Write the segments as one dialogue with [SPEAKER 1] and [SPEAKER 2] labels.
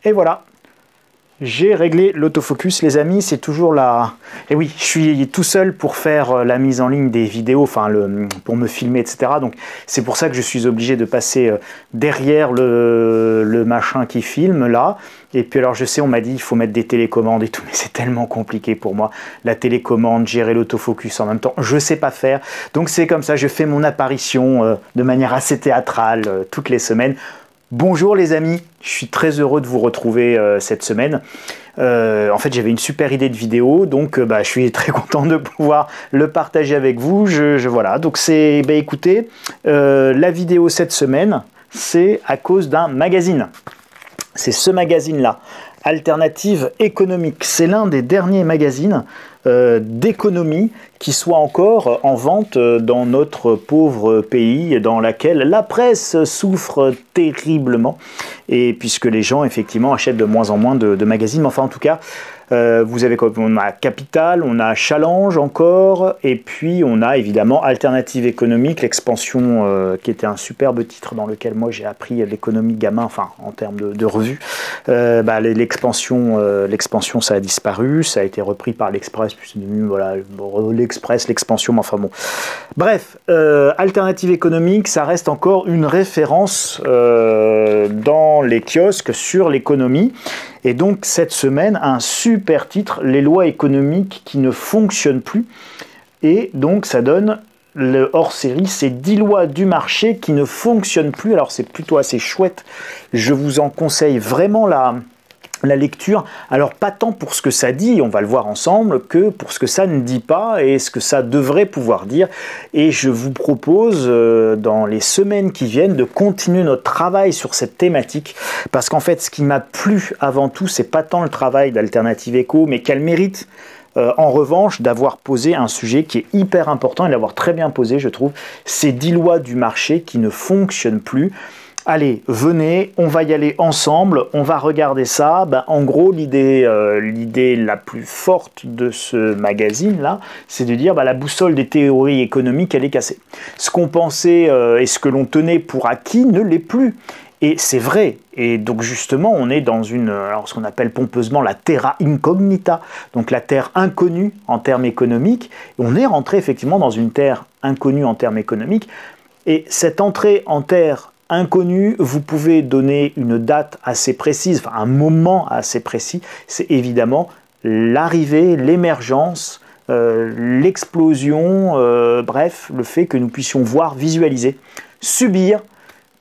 [SPEAKER 1] Et voilà, j'ai réglé l'autofocus, les amis, c'est toujours là. Et oui, je suis tout seul pour faire la mise en ligne des vidéos, enfin pour me filmer, etc. Donc c'est pour ça que je suis obligé de passer derrière le machin qui filme là. Et puis alors je sais, on m'a dit il faut mettre des télécommandes et tout, mais c'est tellement compliqué pour moi. La télécommande, gérer l'autofocus en même temps, je sais pas faire. Donc c'est comme ça, je fais mon apparition de manière assez théâtrale toutes les semaines. Bonjour les amis, je suis très heureux de vous retrouver cette semaine. En fait, j'avais une super idée de vidéo, donc je suis très content de pouvoir le partager avec vous. Voilà, donc c'est, écoutez, la vidéo cette semaine, c'est à cause d'un magazine. C'est ce magazine-là, Alternative économique. C'est l'un des derniers magazines d'économie qui soit encore en vente dans notre pauvre pays, dans lequel la presse souffre terriblement, et puisque les gens effectivement achètent de moins en moins de magazines. Enfin, en tout cas, vous avez quoi? On a Capital, on a Challenge encore, et puis on a évidemment Alternative économique, l'expansion qui était un superbe titre dans lequel moi j'ai appris l'économie gamin, enfin en termes de revue. L'expansion ça a disparu, ça a été repris par l'Express, puis c'est devenu voilà, l'Express, l'expansion, enfin bon. Bref, Alternative économique, ça reste encore une référence dans les kiosques sur l'économie. Et donc cette semaine, un super titre, les lois économiques qui ne fonctionnent plus. Et donc ça donne le hors-série, c'est 10 lois du marché qui ne fonctionnent plus. Alors c'est plutôt assez chouette, je vous en conseille vraiment la lecture. Alors pas tant pour ce que ça dit, on va le voir ensemble, que pour ce que ça ne dit pas et ce que ça devrait pouvoir dire. Et je vous propose dans les semaines qui viennent de continuer notre travail sur cette thématique, parce qu'en fait ce qui m'a plu avant tout, c'est pas tant le travail d'Alternative Éco, mais qu'elle mérite en revanche d'avoir posé un sujet qui est hyper important et d'avoir très bien posé, je trouve, ces 10 lois du marché qui ne fonctionnent plus. Allez, venez, on va y aller ensemble, on va regarder ça. En gros, l'idée la plus forte de ce magazine-là, c'est de dire la boussole des théories économiques, elle est cassée. Ce qu'on pensait et ce que l'on tenait pour acquis ne l'est plus. Et c'est vrai. Et donc justement, on est dans ce qu'on appelle pompeusement la terra incognita, donc la terre inconnue en termes économiques. On est rentré effectivement dans une terre inconnue en termes économiques. Et cette entrée en terre inconnu, vous pouvez donner une date assez précise, enfin un moment assez précis, c'est évidemment l'arrivée, l'émergence, l'explosion, bref, le fait que nous puissions voir, visualiser, subir,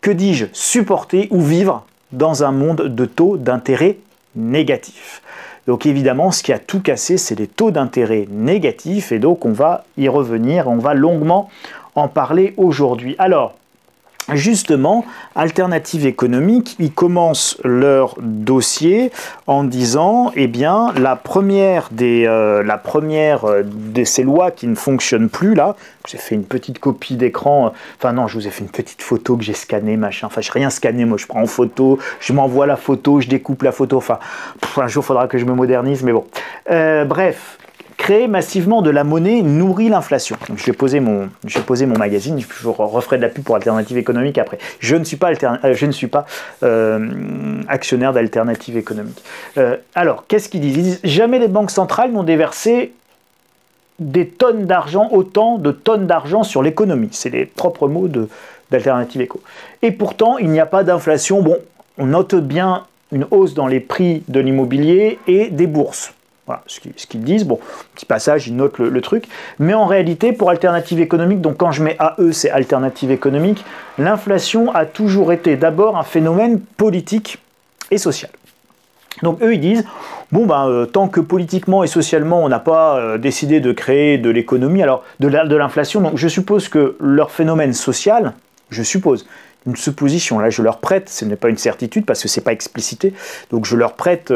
[SPEAKER 1] que dis-je, supporter ou vivre dans un monde de taux d'intérêt négatifs. Donc évidemment, ce qui a tout cassé, c'est les taux d'intérêt négatifs, et donc on va y revenir, on va longuement en parler aujourd'hui. Alors, justement, Alternative économique, ils commencent leur dossier en disant, eh bien, la première de ces lois qui ne fonctionnent plus, là, j'ai fait une petite copie d'écran, enfin non, je vous ai fait une petite photo que j'ai scannée, machin, enfin, je n'ai rien scanné, moi, je prends en photo, je m'envoie la photo, je découpe la photo, enfin, un jour, il faudra que je me modernise, mais bon. Bref. Créer massivement de la monnaie nourrit l'inflation. Je vais poser mon magazine, je referai de la pub pour Alternative économique après. Je ne suis pas actionnaire d'Alternative économique. Alors, qu'est-ce qu'ils disent? Ils disent jamais les banques centrales n'ont déversé des tonnes d'argent, autant de tonnes d'argent sur l'économie. C'est les propres mots d'Alternative Éco. Et pourtant, il n'y a pas d'inflation. Bon, on note bien une hausse dans les prix de l'immobilier et des bourses. Voilà ce qu'ils disent. Bon, petit passage, ils notent le truc. Mais en réalité, pour Alternative économique, donc quand je mets AE, c'est Alternative économique, l'inflation a toujours été d'abord un phénomène politique et social. Donc eux, ils disent, bon, tant que politiquement et socialement, on n'a pas décidé de créer de l'économie, alors de l'inflation, donc je suppose que leur phénomène social, je suppose, une supposition, là je leur prête, ce n'est pas une certitude parce que ce n'est pas explicité, donc je leur prête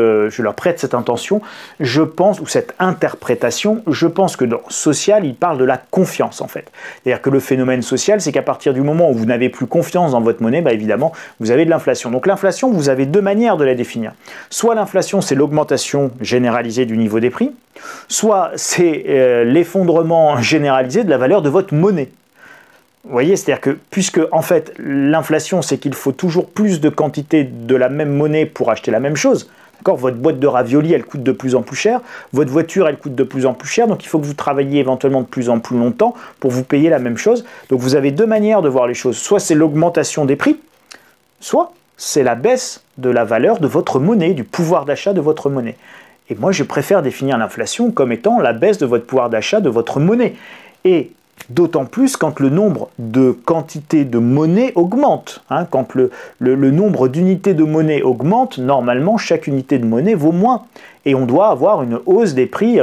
[SPEAKER 1] cette intention, je pense, ou cette interprétation, je pense que dans social, il parle de la confiance en fait. C'est-à-dire que le phénomène social, c'est qu'à partir du moment où vous n'avez plus confiance dans votre monnaie, évidemment, vous avez de l'inflation. Donc l'inflation, vous avez deux manières de la définir. Soit l'inflation, c'est l'augmentation généralisée du niveau des prix, soit c'est l'effondrement généralisé de la valeur de votre monnaie. Vous voyez, c'est-à-dire que puisque en fait l'inflation c'est qu'il faut toujours plus de quantité de la même monnaie pour acheter la même chose. D'accord, votre boîte de raviolis elle coûte de plus en plus cher, votre voiture elle coûte de plus en plus cher, donc il faut que vous travailliez éventuellement de plus en plus longtemps pour vous payer la même chose. Donc vous avez deux manières de voir les choses, soit c'est l'augmentation des prix, soit c'est la baisse de la valeur de votre monnaie, du pouvoir d'achat de votre monnaie. Et moi je préfère définir l'inflation comme étant la baisse de votre pouvoir d'achat de votre monnaie. Et d'autant plus quand le nombre de quantités de monnaie augmente. Hein, quand le nombre d'unités de monnaie augmente, normalement, chaque unité de monnaie vaut moins. Et on doit avoir une hausse des prix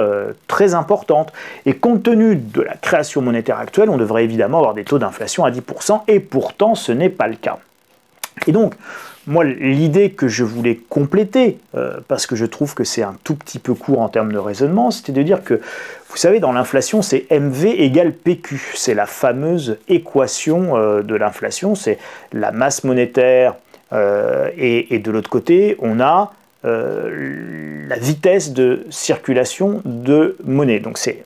[SPEAKER 1] très importante. Et compte tenu de la création monétaire actuelle, on devrait évidemment avoir des taux d'inflation à 10%, et pourtant, ce n'est pas le cas. Et donc, moi, l'idée que je voulais compléter, parce que je trouve que c'est un tout petit peu court en termes de raisonnement, c'était de dire que, vous savez, dans l'inflation, c'est MV égale PQ. C'est la fameuse équation de l'inflation, c'est la masse monétaire, et de l'autre côté, on a la vitesse de circulation de monnaie. Donc c'est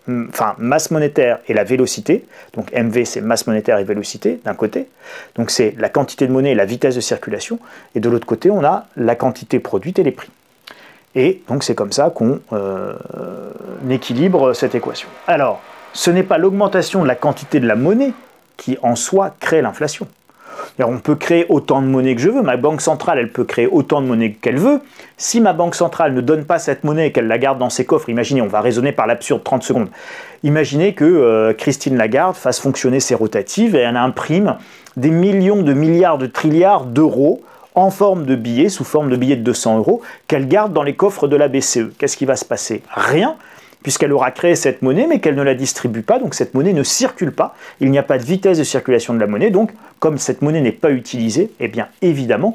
[SPEAKER 1] masse monétaire et la vélocité. Donc MV c'est masse monétaire et vélocité d'un côté. Donc c'est la quantité de monnaie et la vitesse de circulation. Et de l'autre côté on a la quantité produite et les prix. Et donc c'est comme ça qu'on équilibre cette équation. Alors ce n'est pas l'augmentation de la quantité de la monnaie qui en soi crée l'inflation. On peut créer autant de monnaie que je veux, ma banque centrale elle peut créer autant de monnaie qu'elle veut. Si ma banque centrale ne donne pas cette monnaie et qu'elle la garde dans ses coffres, imaginez, on va raisonner par l'absurde 30 secondes, imaginez que Christine Lagarde fasse fonctionner ses rotatives et elle imprime des millions de milliards de trilliards d'euros en forme de billets, sous forme de billets de 200 euros, qu'elle garde dans les coffres de la BCE. Qu'est-ce qui va se passer? Rien, puisqu'elle aura créé cette monnaie, mais qu'elle ne la distribue pas, donc cette monnaie ne circule pas, il n'y a pas de vitesse de circulation de la monnaie, donc comme cette monnaie n'est pas utilisée, eh bien évidemment,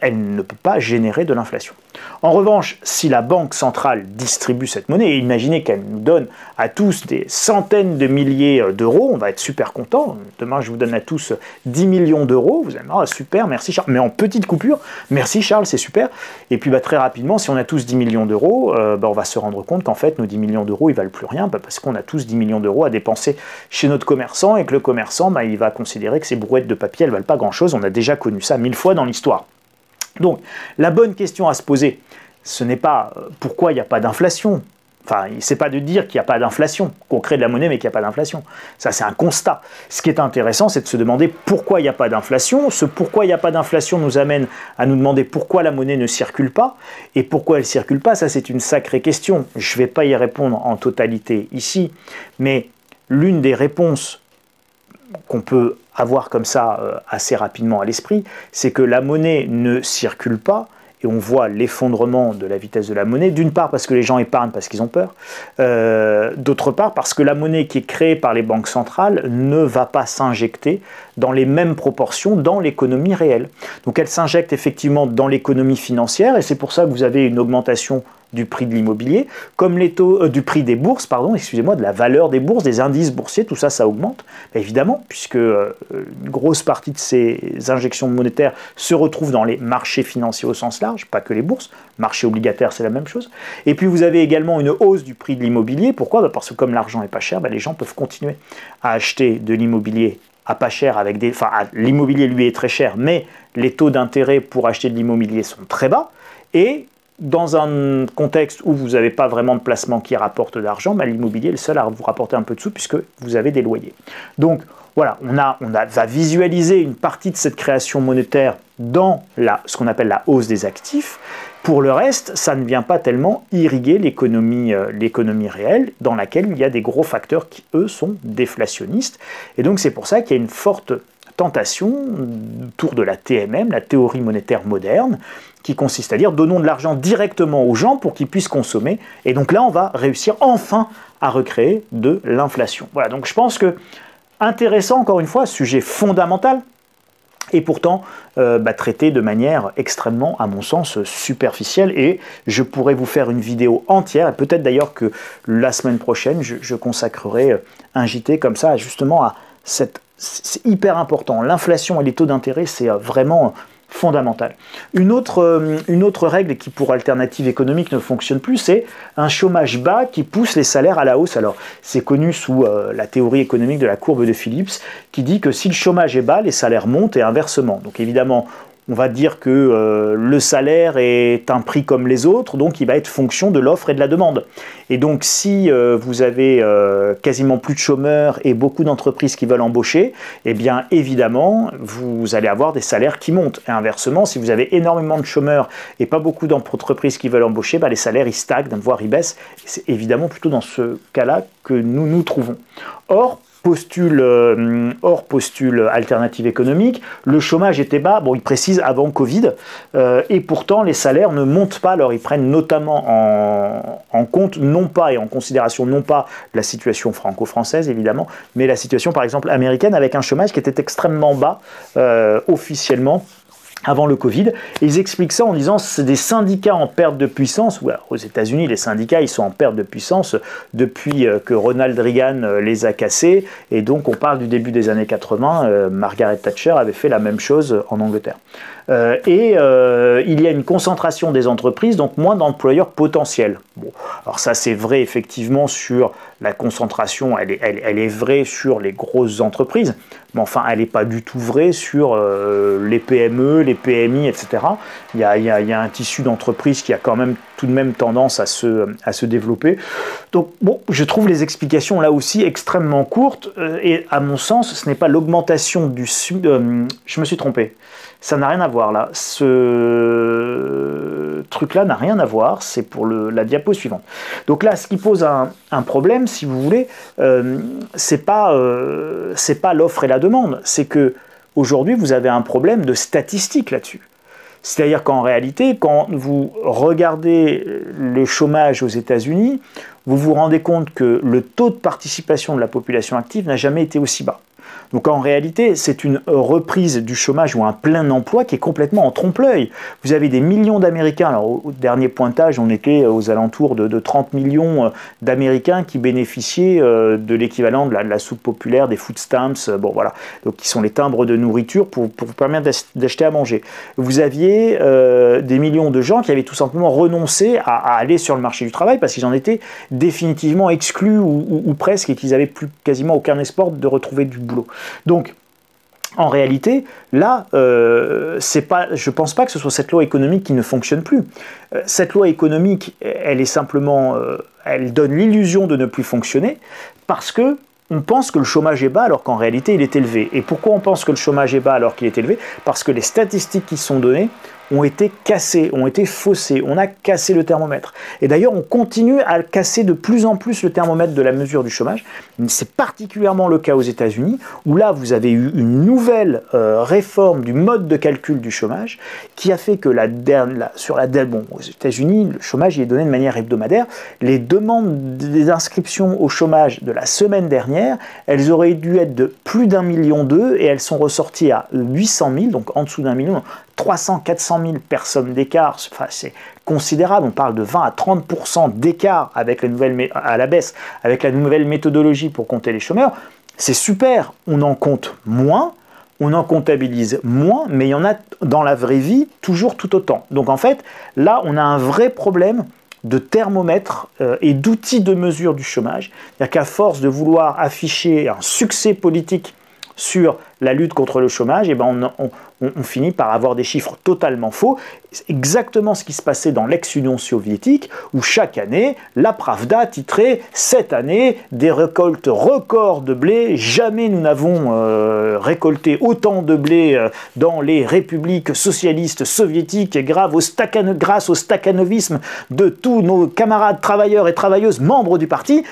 [SPEAKER 1] elle ne peut pas générer de l'inflation. En revanche, si la banque centrale distribue cette monnaie, et imaginez qu'elle nous donne à tous des centaines de milliers d'euros, on va être super content. Demain, je vous donne à tous 10 millions d'euros. Vous allez me dire, ah, super, merci Charles. Mais en petite coupure, merci Charles, c'est super. Et puis très rapidement, si on a tous 10 millions d'euros, on va se rendre compte qu'en fait, nos 10 millions d'euros, ils ne valent plus rien, parce qu'on a tous 10 millions d'euros à dépenser chez notre commerçant, et que le commerçant, il va considérer que ces brouettes de papier, elles ne valent pas grand-chose. On a déjà connu ça 1000 fois dans l'histoire. Donc, la bonne question à se poser, ce n'est pas pourquoi il n'y a pas d'inflation. Enfin, c'est pas de dire qu'il n'y a pas d'inflation, qu'on crée de la monnaie mais qu'il n'y a pas d'inflation. Ça, c'est un constat. Ce qui est intéressant, c'est de se demander pourquoi il n'y a pas d'inflation. Ce pourquoi il n'y a pas d'inflation nous amène à nous demander pourquoi la monnaie ne circule pas. Et pourquoi elle ne circule pas, ça c'est une sacrée question. Je ne vais pas y répondre en totalité ici, mais l'une des réponses qu'on peut avoir comme ça assez rapidement à l'esprit, c'est que la monnaie ne circule pas, et on voit l'effondrement de la vitesse de la monnaie, d'une part parce que les gens épargnent parce qu'ils ont peur, d'autre part parce que la monnaie qui est créée par les banques centrales ne va pas s'injecter dans les mêmes proportions dans l'économie réelle. Donc elle s'injecte effectivement dans l'économie financière, et c'est pour ça que vous avez une augmentation du prix de l'immobilier, comme les taux du prix des bourses, pardon, excusez-moi, de la valeur des bourses, des indices boursiers, tout ça, ça augmente, évidemment, puisque une grosse partie de ces injections monétaires se retrouvent dans les marchés financiers au sens large, pas que les bourses, marché obligataire, c'est la même chose. Et puis vous avez également une hausse du prix de l'immobilier. Pourquoi? Parce que comme l'argent est pas cher, les gens peuvent continuer à acheter de l'immobilier à pas cher, avec des, l'immobilier lui est très cher, mais les taux d'intérêt pour acheter de l'immobilier sont très bas, et dans un contexte où vous n'avez pas vraiment de placement qui rapporte d'argent, l'immobilier est le seul à vous rapporter un peu de sous puisque vous avez des loyers. Donc voilà, on va visualiser une partie de cette création monétaire dans ce qu'on appelle la hausse des actifs. Pour le reste, ça ne vient pas tellement irriguer l'économie réelle, dans laquelle il y a des gros facteurs qui, eux, sont déflationnistes. Et donc c'est pour ça qu'il y a une forte tentation autour de la TMM, la théorie monétaire moderne, qui consiste à dire donnons de l'argent directement aux gens pour qu'ils puissent consommer. Et donc là, on va réussir enfin à recréer de l'inflation. Voilà, donc je pense que intéressant, encore une fois, sujet fondamental, et pourtant traité de manière extrêmement, à mon sens, superficielle. Et je pourrais vous faire une vidéo entière, et peut-être d'ailleurs que la semaine prochaine, je consacrerai un JT comme ça, justement à cette... C'est hyper important. L'inflation et les taux d'intérêt, c'est vraiment fondamentale. Une autre règle qui pour Alternative économique ne fonctionne plus, c'est un chômage bas qui pousse les salaires à la hausse. Alors c'est connu sous la théorie économique de la courbe de Phillips, qui dit que si le chômage est bas, les salaires montent et inversement. Donc évidemment, on va dire que le salaire est un prix comme les autres, donc il va être fonction de l'offre et de la demande. Et donc si vous avez quasiment plus de chômeurs et beaucoup d'entreprises qui veulent embaucher, eh bien évidemment, vous allez avoir des salaires qui montent. Et inversement, si vous avez énormément de chômeurs et pas beaucoup d'entreprises qui veulent embaucher, bah, les salaires ils stagnent, voire ils baissent. C'est évidemment plutôt dans ce cas-là que nous nous trouvons. Or, postule Alternative économique, le chômage était bas, bon il précise avant Covid, et pourtant les salaires ne montent pas, alors ils prennent notamment en compte, non pas et en considération non pas la situation franco-française évidemment, mais la situation par exemple américaine avec un chômage qui était extrêmement bas officiellement avant le Covid. Et ils expliquent ça en disant que c'est des syndicats en perte de puissance. Alors, aux États-Unis, les syndicats, ils sont en perte de puissance depuis que Ronald Reagan les a cassés. Et donc, on parle du début des années 80. Margaret Thatcher avait fait la même chose en Angleterre. Il y a une concentration des entreprises, donc moins d'employeurs potentiels. Bon, alors ça, c'est vrai effectivement sur la concentration, elle est vraie sur les grosses entreprises, mais enfin, elle n'est pas du tout vraie sur les PME, les PMI, etc. Il y a un tissu d'entreprises qui a quand même tout de même tendance à se développer. Donc, bon, je trouve les explications là aussi extrêmement courtes, et à mon sens, ce n'est pas l'augmentation du... je me suis trompé. Ça n'a rien à voir là. Ce truc-là n'a rien à voir. C'est pour la diapo suivante. Donc là, ce qui pose un problème, si vous voulez, c'est pas l'offre et la demande. C'est que aujourd'hui, vous avez un problème de statistique là-dessus. C'est-à-dire qu'en réalité, quand vous regardez le chômage aux États-Unis, vous vous rendez compte que le taux de participation de la population active n'a jamais été aussi bas. Donc en réalité, c'est une reprise du chômage ou un plein emploi qui est complètement en trompe-l'œil. Vous avez des millions d'Américains, alors au dernier pointage, on était aux alentours de 30 millions d'Américains qui bénéficiaient de l'équivalent de la soupe populaire, des food stamps, bon voilà, donc qui sont les timbres de nourriture pour vous permettre d'acheter à manger. Vous aviez des millions de gens qui avaient tout simplement renoncé à aller sur le marché du travail parce qu'ils en étaient définitivement exclus ou presque, et qu'ils n'avaient plus quasiment aucun espoir de retrouver du boulot. Donc, en réalité, là, je ne pense pas que ce soit cette loi économique qui ne fonctionne plus. Cette loi économique, elle est simplement, elle donne l'illusion de ne plus fonctionner parce que on pense que le chômage est bas alors qu'en réalité il est élevé. Et pourquoi on pense que le chômage est bas alors qu'il est élevé? Parce que les statistiques qui sont données ont été cassées, ont été faussées, on a cassé le thermomètre. Et d'ailleurs, on continue à casser de plus en plus le thermomètre de la mesure du chômage. C'est particulièrement le cas aux États-Unis, où là, vous avez eu une nouvelle réforme du mode de calcul du chômage, qui a fait que aux États-Unis, le chômage y est donné de manière hebdomadaire. Les demandes des inscriptions au chômage de la semaine dernière, elles auraient dû être de plus d'1,2 million, et elles sont ressorties à 800 000, donc en dessous d'1 million, 300-400 000 personnes d'écart, enfin, c'est considérable, on parle de 20 à 30% d'écart avec à la baisse, avec la nouvelle méthodologie pour compter les chômeurs. C'est super, on en compte moins, on en comptabilise moins, mais il y en a dans la vraie vie toujours tout autant. Donc en fait, là, on a un vrai problème de thermomètre et d'outils de mesure du chômage. C'est-à-dire qu'à force de vouloir afficher un succès politique sur la lutte contre le chômage, et ben on finit par avoir des chiffres totalement faux. C'est exactement ce qui se passait dans l'ex-Union soviétique, où chaque année, la Pravda titrait « Cette année, des récoltes records de blé, jamais nous n'avons récolté autant de blé dans les républiques socialistes soviétiques grâce au stakhanovisme de tous nos camarades travailleurs et travailleuses membres du parti ».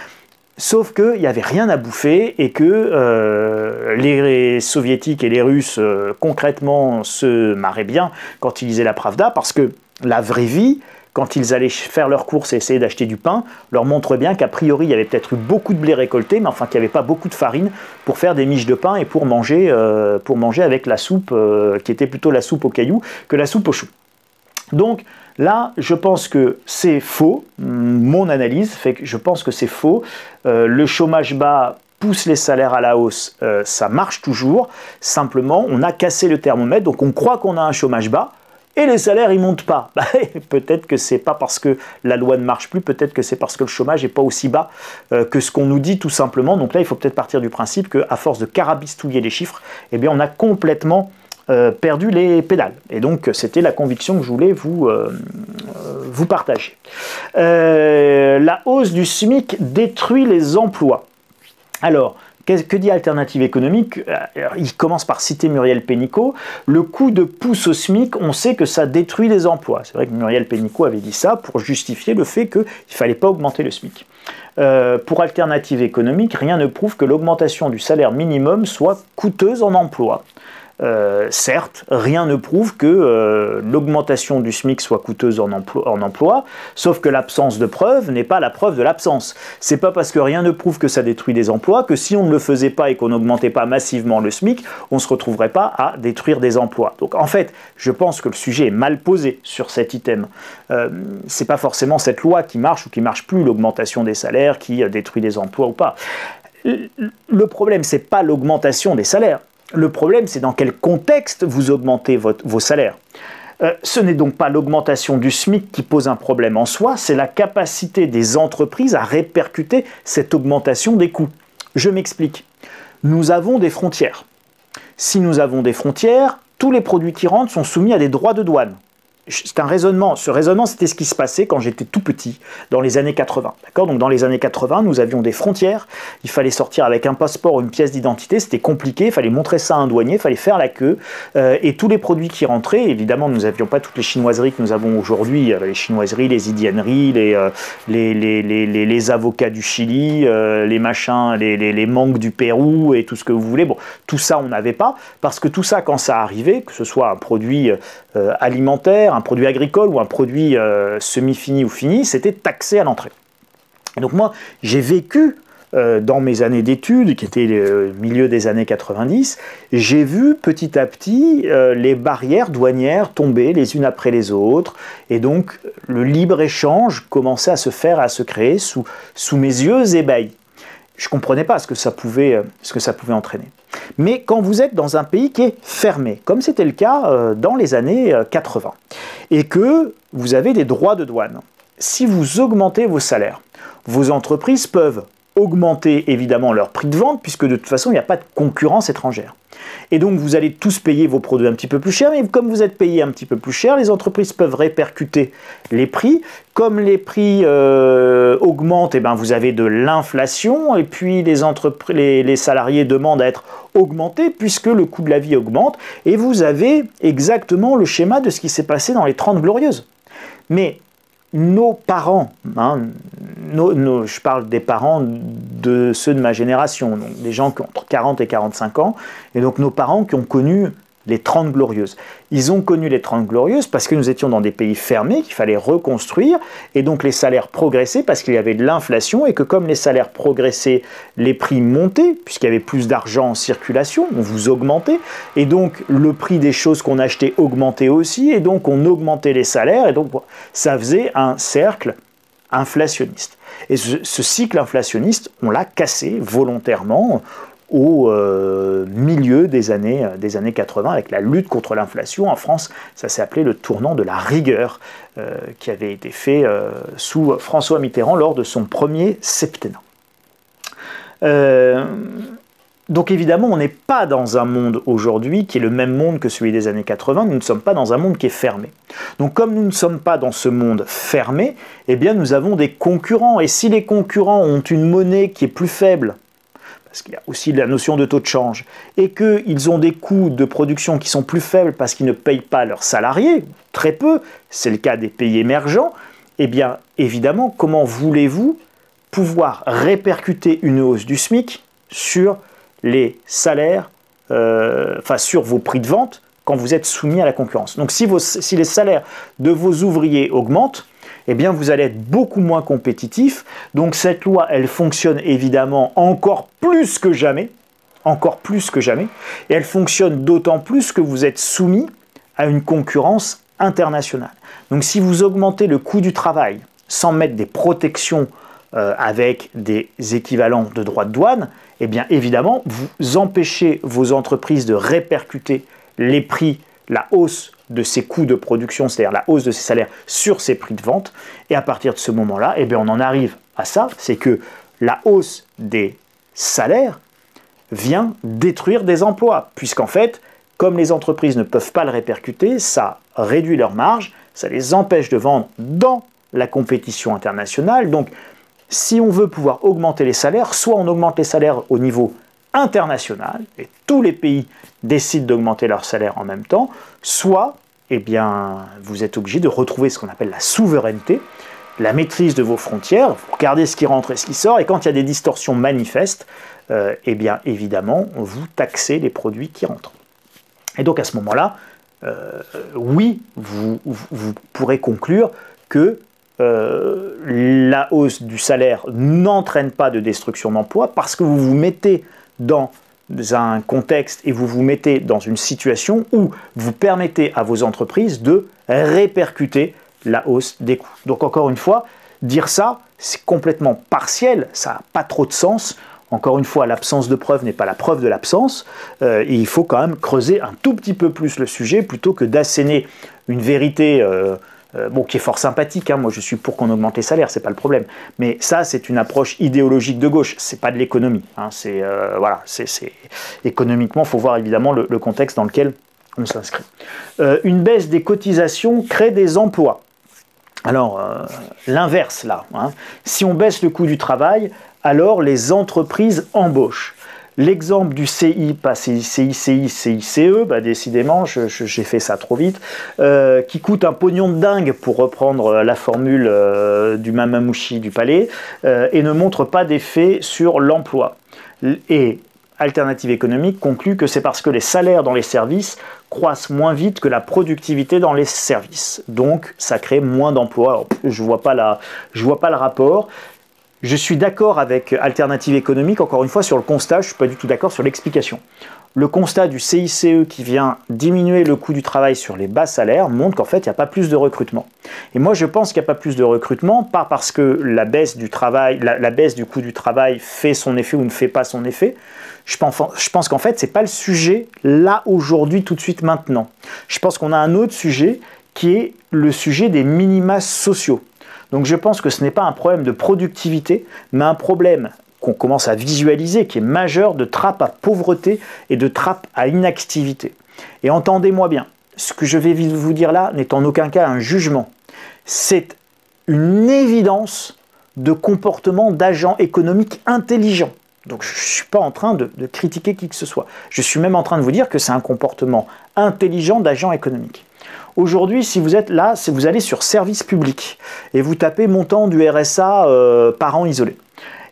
[SPEAKER 1] Sauf qu'il n'y avait rien à bouffer et que les soviétiques et les russes concrètement se marraient bien quand ils lisaient la Pravda, parce que la vraie vie, quand ils allaient faire leurs courses et essayer d'acheter du pain, leur montre bien qu'a priori il y avait peut-être eu beaucoup de blé récolté, mais enfin qu'il n'y avait pas beaucoup de farine pour faire des miches de pain et pour manger avec la soupe qui était plutôt la soupe aux cailloux que la soupe aux choux. Donc là, je pense que c'est faux. Mon analyse fait que je pense que c'est faux. Le chômage bas, pousse les salaires à la hausse, ça marche toujours. Simplement, on a cassé le thermomètre, donc on croit qu'on a un chômage bas, et les salaires, ils montent pas. Peut-être que c'est pas parce que la loi ne marche plus, peut-être que c'est parce que le chômage n'est pas aussi bas que ce qu'on nous dit tout simplement. Donc là, il faut peut-être partir du principe qu'à force de carabistouiller les chiffres, eh bien, on a complètement perdu les pédales. Et donc, c'était la conviction que je voulais vous partager. La hausse du SMIC détruit les emplois. Alors, que dit Alternative économique? Il commence par citer Muriel Pénicaud. Le coup de pouce au SMIC, on sait que ça détruit les emplois. C'est vrai que Muriel Pénicaud avait dit ça pour justifier le fait qu'il ne fallait pas augmenter le SMIC. Pour Alternative économique, rien ne prouve que l'augmentation du salaire minimum soit coûteuse en emploi. Certes, rien ne prouve que l'augmentation du SMIC soit coûteuse en emploi, sauf que l'absence de preuve n'est pas la preuve de l'absence. C'est pas parce que rien ne prouve que ça détruit des emplois que si on ne le faisait pas et qu'on n'augmentait pas massivement le SMIC, on ne se retrouverait pas à détruire des emplois. Donc en fait, je pense que le sujet est mal posé sur cet item. C'est pas forcément cette loi qui marche ou qui marche plus, l'augmentation des salaires qui détruit des emplois ou pas. Le problème, c'est pas l'augmentation des salaires. Le problème, c'est dans quel contexte vous augmentez vos salaires. Ce n'est donc pas l'augmentation du SMIC qui pose un problème en soi, c'est la capacité des entreprises à répercuter cette augmentation des coûts. Je m'explique. Nous avons des frontières. Si nous avons des frontières, tous les produits qui rentrent sont soumis à des droits de douane. C'est un raisonnement. Ce raisonnement, c'était ce qui se passait quand j'étais tout petit, dans les années 80. D'accord ? Donc dans les années 80, nous avions des frontières. Il fallait sortir avec un passeport ou une pièce d'identité. C'était compliqué. Il fallait montrer ça à un douanier. Il fallait faire la queue. Et tous les produits qui rentraient, évidemment, nous n'avions pas toutes les chinoiseries que nous avons aujourd'hui. Les chinoiseries, les idienneries, les avocats du Chili, les machins, les mangues du Pérou et tout ce que vous voulez. Bon, tout ça, on n'avait pas. Parce que tout ça, quand ça arrivait, que ce soit un produit alimentaire, un produit agricole ou un produit semi-fini ou fini, c'était taxé à l'entrée. Donc moi, j'ai vécu dans mes années d'études, qui étaient le milieu des années 90, j'ai vu petit à petit les barrières douanières tomber les unes après les autres, et donc le libre-échange commençait à se faire, à se créer sous mes yeux ébahis. Je ne comprenais pas ce que ça pouvait entraîner. Mais quand vous êtes dans un pays qui est fermé, comme c'était le cas dans les années 80, et que vous avez des droits de douane, si vous augmentez vos salaires, vos entreprises peuvent augmenter évidemment leur prix de vente, puisque de toute façon, il n'y a pas de concurrence étrangère. Et donc, vous allez tous payer vos produits un petit peu plus cher, mais comme vous êtes payé un petit peu plus cher, les entreprises peuvent répercuter les prix. Comme les prix augmentent, eh ben, vous avez de l'inflation, et puis les salariés demandent à être augmentés, puisque le coût de la vie augmente, et vous avez exactement le schéma de ce qui s'est passé dans les 30 Glorieuses. Mais nos parents, je parle des parents de ceux de ma génération, donc des gens qui ont entre 40 et 45 ans, et donc nos parents qui ont connu les 30 Glorieuses. Ils ont connu les 30 Glorieuses parce que nous étions dans des pays fermés, qu'il fallait reconstruire, et donc les salaires progressaient parce qu'il y avait de l'inflation, et que comme les salaires progressaient, les prix montaient, puisqu'il y avait plus d'argent en circulation, on vous augmentait, et donc le prix des choses qu'on achetait augmentait aussi, et donc on augmentait les salaires, et donc ça faisait un cercle inflationniste. Et ce cycle inflationniste, on l'a cassé volontairement au milieu des années 80, avec la lutte contre l'inflation. En France, ça s'est appelé le tournant de la rigueur, qui avait été fait sous François Mitterrand lors de son premier septennat. Donc évidemment, on n'est pas dans un monde aujourd'hui qui est le même monde que celui des années 80, nous ne sommes pas dans un monde qui est fermé. Donc comme nous ne sommes pas dans ce monde fermé, eh bien nous avons des concurrents, et si les concurrents ont une monnaie qui est plus faible, parce qu'il y a aussi la notion de taux de change, et qu'ils ont des coûts de production qui sont plus faibles parce qu'ils ne payent pas leurs salariés, très peu, c'est le cas des pays émergents, eh bien évidemment, comment voulez-vous pouvoir répercuter une hausse du SMIC sur les salaires, sur vos prix de vente quand vous êtes soumis à la concurrence. Donc si les salaires de vos ouvriers augmentent, eh bien vous allez être beaucoup moins compétitif. Donc cette loi, elle fonctionne évidemment encore plus que jamais, et elle fonctionne d'autant plus que vous êtes soumis à une concurrence internationale. Donc si vous augmentez le coût du travail sans mettre des protections avec des équivalents de droits de douane, eh bien évidemment, vous empêchez vos entreprises de répercuter les prix, la hausse de ces coûts de production, c'est-à-dire la hausse de ces salaires sur ces prix de vente. Et à partir de ce moment-là, eh bien on en arrive à ça, c'est que la hausse des salaires vient détruire des emplois, puisqu'en fait, comme les entreprises ne peuvent pas le répercuter, ça réduit leurs marges, ça les empêche de vendre dans la compétition internationale. Donc, si on veut pouvoir augmenter les salaires, soit on augmente les salaires au niveau international, et tous les pays décident d'augmenter leurs salaires en même temps, soit, eh bien, vous êtes obligé de retrouver ce qu'on appelle la souveraineté, la maîtrise de vos frontières, vous regardez ce qui rentre et ce qui sort, et quand il y a des distorsions manifestes, eh bien, évidemment, vous taxez les produits qui rentrent. Et donc, à ce moment-là, oui, vous pourrez conclure que la hausse du salaire n'entraîne pas de destruction d'emplois parce que vous vous mettez dans un contexte et vous vous mettez dans une situation où vous permettez à vos entreprises de répercuter la hausse des coûts. Donc encore une fois, dire ça, c'est complètement partiel, ça n'a pas trop de sens. Encore une fois, l'absence de preuve n'est pas la preuve de l'absence. Et il faut quand même creuser un tout petit peu plus le sujet plutôt que d'asséner une vérité qui est fort sympathique, hein. Moi je suis pour qu'on augmente les salaires, c'est pas le problème. Mais ça, c'est une approche idéologique de gauche, c'est pas de l'économie. Hein. Économiquement, il faut voir évidemment le contexte dans lequel on s'inscrit. Une baisse des cotisations crée des emplois. Alors, l'inverse là, hein. Si on baisse le coût du travail, alors les entreprises embauchent. L'exemple du CI, pas CICE, bah décidément, j'ai fait ça trop vite, qui coûte un pognon de dingue pour reprendre la formule du Mamamouchi du Palais, et ne montre pas d'effet sur l'emploi. Et Alternative économique conclut que c'est parce que les salaires dans les services croissent moins vite que la productivité dans les services. Donc, ça crée moins d'emplois. Je vois pas le rapport. Je suis d'accord avec Alternative économique, encore une fois, sur le constat, je ne suis pas du tout d'accord sur l'explication. Le constat du CICE qui vient diminuer le coût du travail sur les bas salaires montre qu'en fait, il n'y a pas plus de recrutement. Et moi, je pense qu'il n'y a pas plus de recrutement, pas parce que la baisse du travail, la baisse du coût du travail fait son effet ou ne fait pas son effet. Je pense qu'en fait, ce n'est pas le sujet là, aujourd'hui, tout de suite, maintenant. Je pense qu'on a un autre sujet qui est le sujet des minima sociaux. Donc je pense que ce n'est pas un problème de productivité, mais un problème qu'on commence à visualiser, qui est majeur, de trappe à pauvreté et de trappe à inactivité. Et entendez-moi bien, ce que je vais vous dire là n'est en aucun cas un jugement. C'est une évidence de comportement d'agents économiques intelligents. Donc je ne suis pas en train de critiquer qui que ce soit. Je suis même en train de vous dire que c'est un comportement intelligent d'agents économiques. Aujourd'hui, si vous êtes là, vous allez sur service public et vous tapez montant du RSA parents isolés.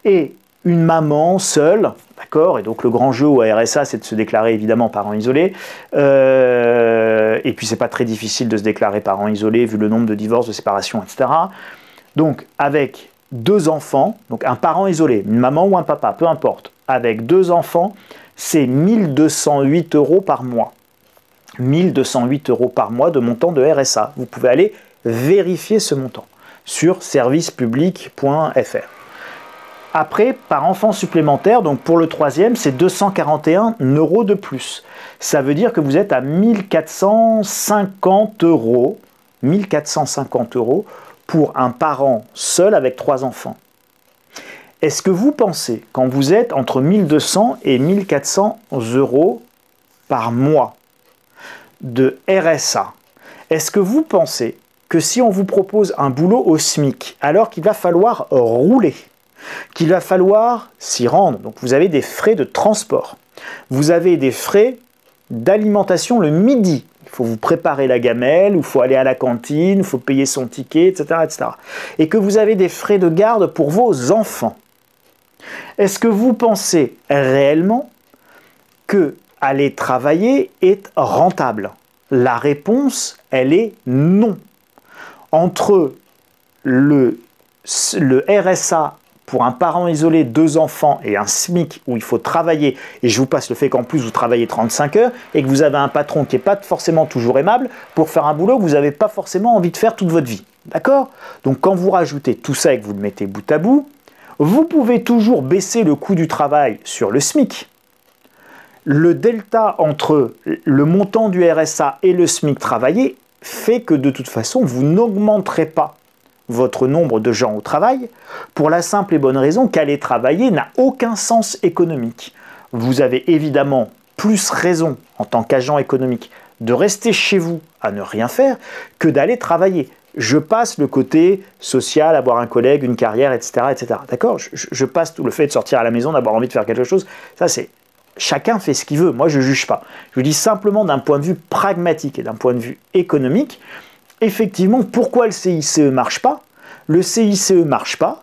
[SPEAKER 1] Et une maman seule, d'accord, et donc le grand jeu au RSA, c'est de se déclarer évidemment parent isolé. Et puis c'est pas très difficile de se déclarer parent isolé vu le nombre de divorces, de séparations, etc. Donc avec 2 enfants, donc un parent isolé, une maman ou un papa, peu importe, avec 2 enfants, c'est 1 208 € par mois. 1 208 € par mois de montant de RSA. Vous pouvez aller vérifier ce montant sur servicepublic.fr. Après, par enfant supplémentaire, donc pour le 3e, c'est 241 € de plus. Ça veut dire que vous êtes à 1 450 €. 1 450 € pour un parent seul avec 3 enfants. Est-ce que vous pensez, quand vous êtes entre 1 200 et 1 400 € par mois de RSA, est-ce que vous pensez que si on vous propose un boulot au SMIC, alors qu'il va falloir rouler, qu'il va falloir s'y rendre, donc vous avez des frais de transport, vous avez des frais d'alimentation le midi, il faut vous préparer la gamelle, il faut aller à la cantine, il faut payer son ticket, etc., etc., et que vous avez des frais de garde pour vos enfants, est-ce que vous pensez réellement que aller travailler est rentable? La réponse, elle est non. Entre le RSA pour un parent isolé, 2 enfants et un SMIC où il faut travailler, et je vous passe le fait qu'en plus vous travaillez 35 heures et que vous avez un patron qui n'est pas forcément toujours aimable pour faire un boulot que vous n'avez pas forcément envie de faire toute votre vie. D'accord? Donc quand vous rajoutez tout ça et que vous le mettez bout à bout, Vous pouvez toujours baisser le coût du travail sur le SMIC. Le delta entre le montant du RSA et le SMIC travaillé fait que de toute façon, vous n'augmenterez pas votre nombre de gens au travail pour la simple et bonne raison qu'aller travailler n'a aucun sens économique. Vous avez évidemment plus raison en tant qu'agent économique de rester chez vous à ne rien faire que d'aller travailler. Je passe le côté social, avoir un collègue, une carrière, etc. etc. D'accord ? Je passe tout le fait de sortir à la maison, d'avoir envie de faire quelque chose. Ça, c'est chacun fait ce qu'il veut. Moi, je ne juge pas. Je dis simplement d'un point de vue pragmatique et d'un point de vue économique, effectivement, pourquoi le CICE ne marche pas ? Le CICE ne marche pas.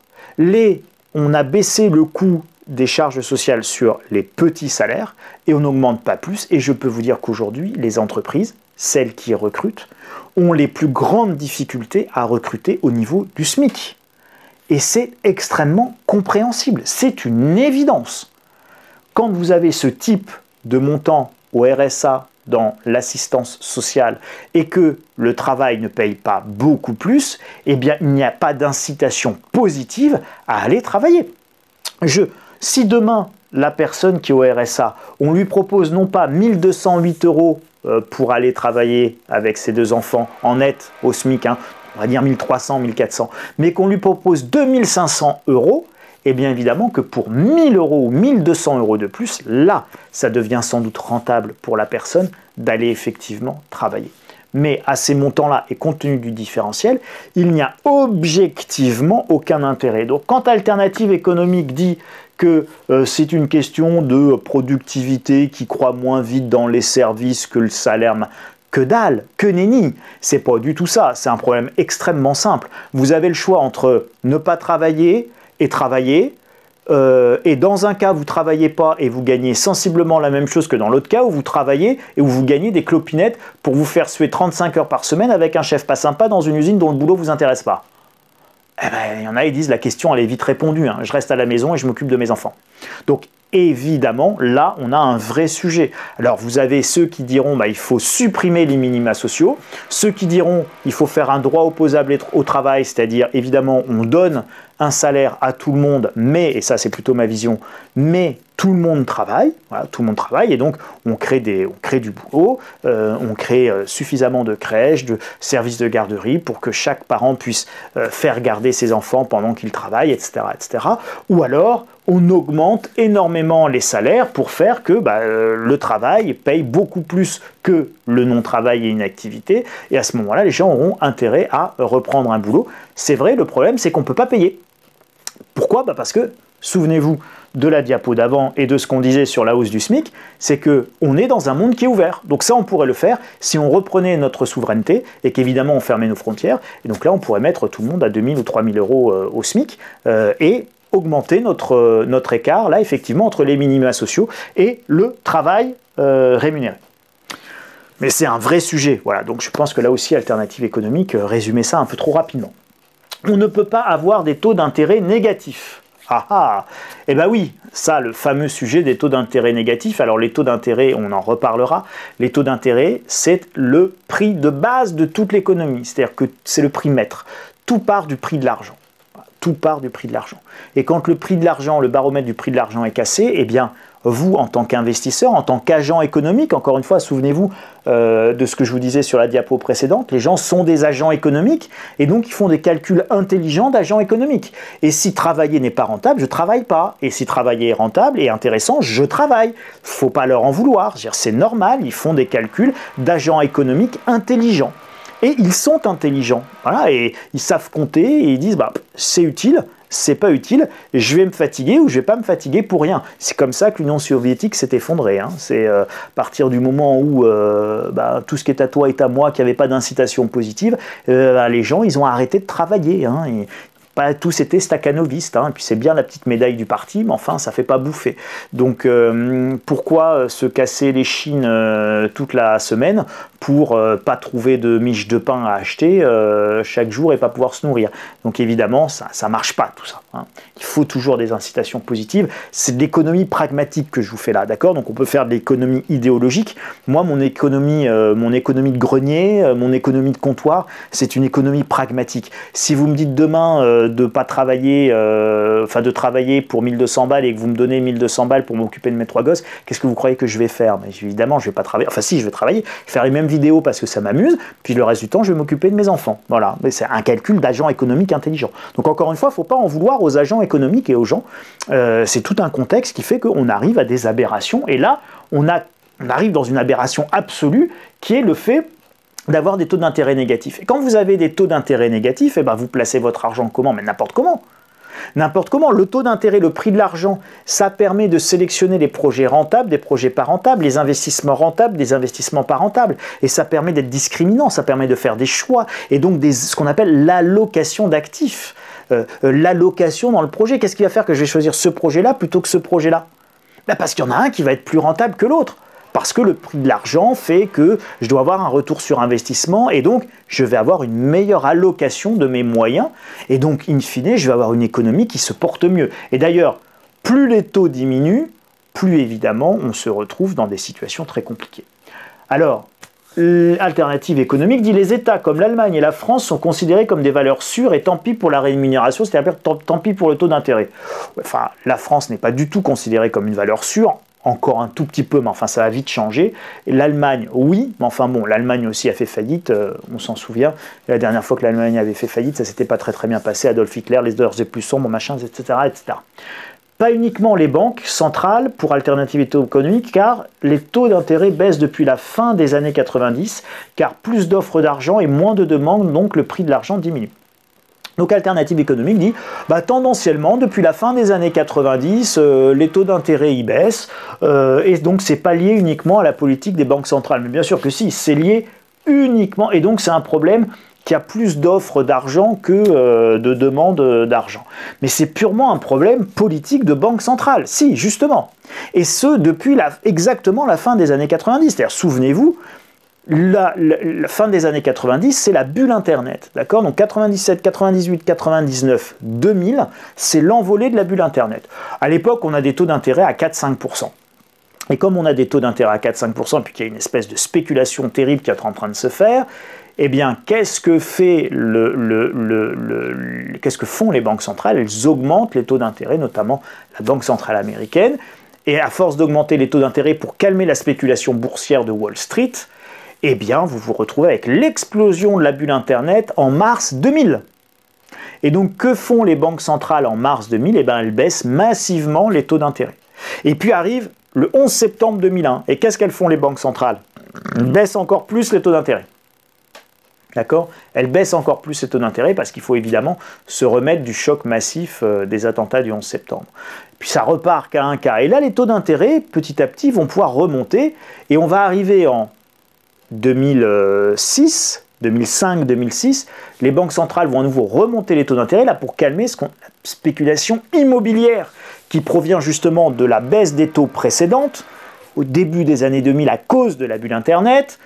[SPEAKER 1] On a baissé le coût des charges sociales sur les petits salaires et on n'augmente pas plus. Et je peux vous dire qu'aujourd'hui, les entreprises, celles qui recrutent, ont les plus grandes difficultés à recruter au niveau du SMIC. Et c'est extrêmement compréhensible. C'est une évidence. Quand vous avez ce type de montant au RSA dans l'assistance sociale et que le travail ne paye pas beaucoup plus, eh bien, il n'y a pas d'incitation positive à aller travailler. Si demain, la personne qui est au RSA, on lui propose non pas 1208 € pour aller travailler avec ses 2 enfants en net au SMIC, on va dire 1300, 1400, mais qu'on lui propose 2500 €, eh bien évidemment que pour 1000 € ou 1200 € de plus, là, ça devient sans doute rentable pour la personne d'aller effectivement travailler. Mais à ces montants-là, et compte tenu du différentiel, il n'y a objectivement aucun intérêt. Donc quand Alternative économique dit que c'est une question de productivité qui croît moins vite dans les services que le salaire, que dalle, que nenni, c'est pas du tout ça, c'est un problème extrêmement simple. Vous avez le choix entre ne pas travailler et travailler, et dans un cas vous ne travaillez pas et vous gagnez sensiblement la même chose que dans l'autre cas où vous travaillez et où vous gagnez des clopinettes pour vous faire suer 35 heures par semaine avec un chef pas sympa dans une usine dont le boulot ne vous intéresse pas. Eh ben, il y en a qui disent la question elle est vite répondue, je reste à la maison et je m'occupe de mes enfants. Donc évidemment, là, on a un vrai sujet. Alors, vous avez ceux qui diront il faut supprimer les minima sociaux, ceux qui diront il faut faire un droit opposable au travail, c'est-à-dire, évidemment, on donne un salaire à tout le monde, mais, et ça c'est plutôt ma vision, mais tout le monde travaille, voilà, tout le monde travaille, et donc on crée du boulot, on crée suffisamment de crèches, de services de garderie pour que chaque parent puisse faire garder ses enfants pendant qu'il travaille, etc., etc. Ou alors, on augmente énormément les salaires pour faire que le travail paye beaucoup plus que le non-travail et inactivité, et à ce moment-là, les gens auront intérêt à reprendre un boulot. C'est vrai, le problème, c'est qu'on ne peut pas payer. Pourquoi ? Parce que, souvenez-vous de la diapo d'avant et de ce qu'on disait sur la hausse du SMIC, c'est qu'on est dans un monde qui est ouvert. Donc ça, on pourrait le faire si on reprenait notre souveraineté et qu'évidemment on fermait nos frontières. Et donc là, on pourrait mettre tout le monde à 2000 ou 3000 € au SMIC et augmenter notre écart, là, effectivement, entre les minima sociaux et le travail rémunéré. Mais c'est un vrai sujet. Voilà. Donc je pense que là aussi, Alternative économique résumait ça un peu trop rapidement. On ne peut pas avoir des taux d'intérêt négatifs. Ah ah. Eh bien oui, ça, le fameux sujet des taux d'intérêt négatifs. Alors les taux d'intérêt, on en reparlera. Les taux d'intérêt, c'est le prix de base de toute l'économie. C'est-à-dire que c'est le prix maître. Tout part du prix de l'argent. Tout part du prix de l'argent. Et quand le prix de l'argent, le baromètre du prix de l'argent est cassé, eh bien, vous, en tant qu'investisseur, en tant qu'agent économique, encore une fois, souvenez-vous de ce que je vous disais sur la diapo précédente, les gens sont des agents économiques et donc ils font des calculs intelligents d'agents économiques. Et si travailler n'est pas rentable, je ne travaille pas. Et si travailler est rentable et intéressant, je travaille. Il ne faut pas leur en vouloir. C'est normal, ils font des calculs d'agents économiques intelligents. Et ils sont intelligents, voilà, et ils savent compter et ils disent c'est utile, c'est pas utile, je vais me fatiguer ou je vais pas me fatiguer pour rien. C'est comme ça que l'Union soviétique s'est effondrée. C'est à partir du moment où tout ce qui est à toi est à moi, qu'il n'y avait pas d'incitation positive, les gens ils ont arrêté de travailler. Et pas tous étaient stakhanovistes, et puis c'est bien la petite médaille du parti, mais enfin ça fait pas bouffer. Donc pourquoi se casser les chines toute la semaine pour pas trouver de miche de pain à acheter chaque jour et pas pouvoir se nourrir. Donc évidemment, ça marche pas tout ça, hein. Il faut toujours des incitations positives. C'est de l'économie pragmatique que je vous fais là, d'accord? Donc on peut faire de l'économie idéologique. Moi, mon économie de grenier, mon économie de comptoir, c'est une économie pragmatique. Si vous me dites demain de pas travailler, de travailler pour 1200 balles et que vous me donnez 1200 balles pour m'occuper de mes 3 gosses, qu'est-ce que vous croyez que je vais faire? Mais évidemment, je vais pas travailler. Enfin si, je vais travailler, faire les mêmes vidéos parce que ça m'amuse, puis le reste du temps, je vais m'occuper de mes enfants. Voilà, mais c'est un calcul d'agent économique intelligent. Donc encore une fois, il ne faut pas en vouloir aux agents économiques et aux gens. C'est tout un contexte qui fait qu'on arrive à des aberrations. Et là, on arrive dans une aberration absolue qui est le fait d'avoir des taux d'intérêt négatifs. Et quand vous avez des taux d'intérêt négatifs, eh ben vous placez votre argent comment? Mais n'importe comment. N'importe comment. Le taux d'intérêt, le prix de l'argent, ça permet de sélectionner les projets rentables, des projets pas rentables, les investissements rentables, des investissements pas rentables. Et ça permet d'être discriminant, ça permet de faire des choix. Et donc ce qu'on appelle l'allocation d'actifs. L'allocation dans le projet. Qu'est-ce qui va faire que je vais choisir ce projet-là plutôt que ce projet-là? Ben parce qu'il y en a un qui va être plus rentable que l'autre. Parce que le prix de l'argent fait que je dois avoir un retour sur investissement et donc je vais avoir une meilleure allocation de mes moyens et donc in fine je vais avoir une économie qui se porte mieux. Et d'ailleurs, plus les taux diminuent, plus évidemment on se retrouve dans des situations très compliquées. Alors, l'alternative économique dit les États comme l'Allemagne et la France sont considérés comme des valeurs sûres et tant pis pour la rémunération, c'est-à-dire tant pis pour le taux d'intérêt. Enfin, la France n'est pas du tout considérée comme une valeur sûre. Encore un tout petit peu, mais enfin ça va vite changer. L'Allemagne, oui, mais enfin bon, l'Allemagne aussi a fait faillite, on s'en souvient. La dernière fois que l'Allemagne avait fait faillite, ça s'était pas très bien passé. Adolf Hitler, les heures et plus sombres, machin, etc., etc. Pas uniquement les banques centrales pour alternative économique, car les taux d'intérêt baissent depuis la fin des années 90, car plus d'offres d'argent et moins de demandes, donc le prix de l'argent diminue. Donc Alternative économique dit, tendanciellement, depuis la fin des années 90, les taux d'intérêt y baissent, et donc c'est pas lié uniquement à la politique des banques centrales. Mais bien sûr que si, c'est lié uniquement, et donc c'est un problème qui a plus d'offres d'argent que de demandes d'argent. Mais c'est purement un problème politique de banque centrale, si, justement. Et ce, depuis exactement la fin des années 90. C'est-à-dire, souvenez-vous, la fin des années 90, c'est la bulle Internet, d'accord? Donc 97, 98, 99, 2000, c'est l'envolée de la bulle Internet. À l'époque, on a des taux d'intérêt à 4-5%. Et comme on a des taux d'intérêt à 4-5%, puis qu'il y a une espèce de spéculation terrible qui est en train de se faire, eh bien, qu'est-ce que font les banques centrales? Elles augmentent les taux d'intérêt, notamment la Banque centrale américaine. Et à force d'augmenter les taux d'intérêt pour calmer la spéculation boursière de Wall Street, eh bien, vous vous retrouvez avec l'explosion de la bulle Internet en mars 2000. Et donc, que font les banques centrales en mars 2000? Eh bien, elles baissent massivement les taux d'intérêt. Et puis arrive le 11 septembre 2001. Et qu'est-ce qu'elles font les banques centrales? Elles baissent encore plus les taux d'intérêt. D'accord? Elles baissent encore plus les taux d'intérêt parce qu'il faut évidemment se remettre du choc massif des attentats du 11 septembre. Puis ça repart qu'à un cas. Et là, les taux d'intérêt, petit à petit, vont pouvoir remonter. Et on va arriver en 2006, 2005, 2006, les banques centrales vont à nouveau remonter les taux d'intérêt là pour calmer la spéculation immobilière qui provient justement de la baisse des taux précédentes au début des années 2000 à cause de la bulle Internet.